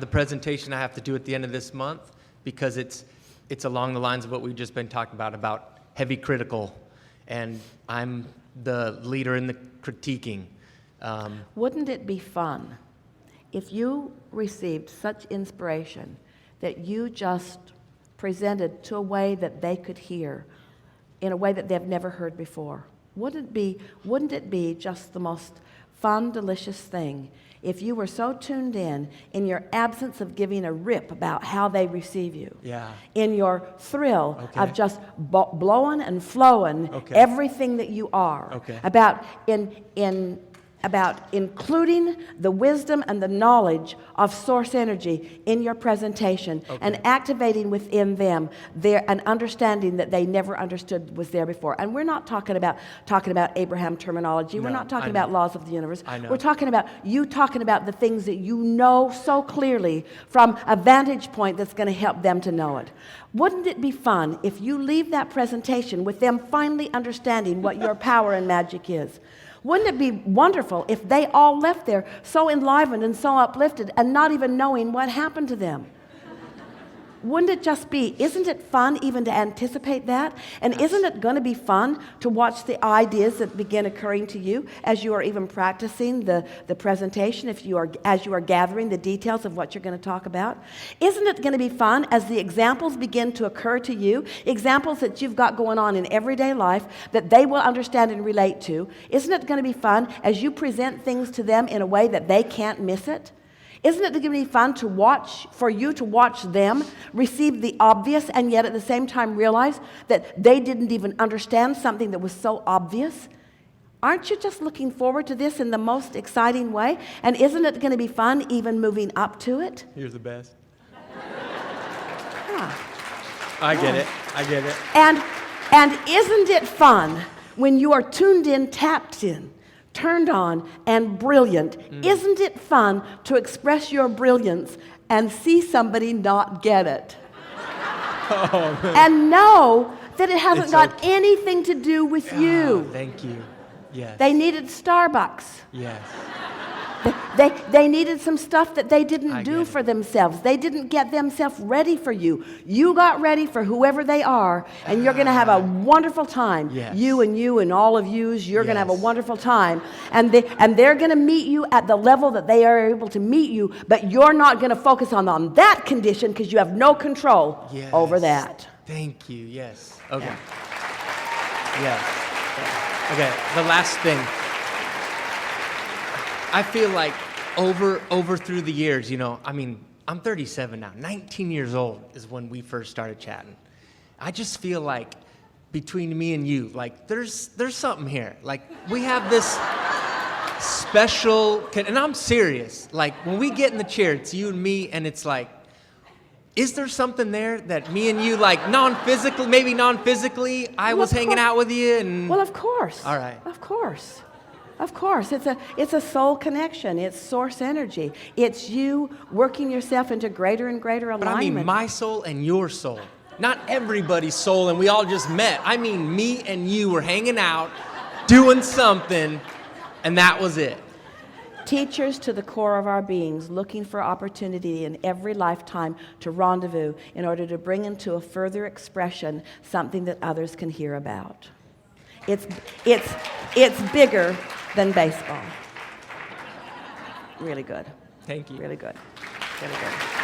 The presentation I have to do at the end of this month because it's along the lines of what we've just been talking about heavy critical, and I'm the leader in the critiquing. Wouldn't it be fun if you received such inspiration that you just presented to a way that they could hear, in a way that they've never heard before? Wouldn't it be just the most fun, delicious thing if you were so tuned in your absence of giving a rip about how they receive you, in your thrill of just blowing and flowing everything that you are, about including the wisdom and the knowledge of source energy in your presentation and activating within them an understanding that they never understood was there before. And we're not talking about Abraham terminology. No, we're not talking about laws of the universe. I know. We're talking about the things that you know so clearly from a vantage point that's going to help them to know it. Wouldn't it be fun if you leave that presentation with them finally understanding what your power and magic is? Wouldn't it be wonderful if they all left there so enlivened and so uplifted and not even knowing what happened to them? Wouldn't it just be, isn't it fun even to anticipate that? And isn't it going to be fun to watch the ideas that begin occurring to you as you are even practicing the presentation, as you are gathering the details of what you're going to talk about? Isn't it going to be fun as the examples begin to occur to you, examples that you've got going on in everyday life that they will understand and relate to? Isn't it going to be fun as you present things to them in a way that they can't miss it? Isn't it going to be fun for you to watch them receive the obvious and yet at the same time realize that they didn't even understand something that was so obvious? Aren't you just looking forward to this in the most exciting way? And isn't it going to be fun even moving up to it? You're the best. Yeah. I get it. And isn't it fun when you are tuned in, tapped in, turned on, and brilliant? Isn't it fun to express your brilliance and see somebody not get it? And know that it hasn't got anything to do with you. Thank you. Yes. They needed Starbucks. Yes. They needed some stuff that they didn't do for themselves. They didn't get themselves ready for you. You got ready for whoever they are, and you're going to have a wonderful time. Yes. You and all of yous, you're going to have a wonderful time. And they're going to meet you at the level that they are able to meet you, but you're not going to focus on that condition because you have no control over that. Thank you. Yes. Okay. Yes. Okay. The last thing. I feel like over through the years, I'm 37 now. 19 years old is when we first started chatting. I just feel like between me and you, like there's something here. Like we have this special, and I'm serious. Like when we get in the chair, it's you and me, and it's like, is there something there that me and you, like maybe non-physically, I was hanging out with you? And well, of course. All right. Of course. Of course, it's a soul connection. It's source energy. It's you working yourself into greater and greater alignment. But I mean my soul and your soul. Not everybody's soul and we all just met. I mean me and you were hanging out, doing something, and that was it. Teachers to the core of our beings, looking for opportunity in every lifetime to rendezvous in order to bring into a further expression something that others can hear about. It's bigger than baseball. Really good. Thank you. Really good. Really good.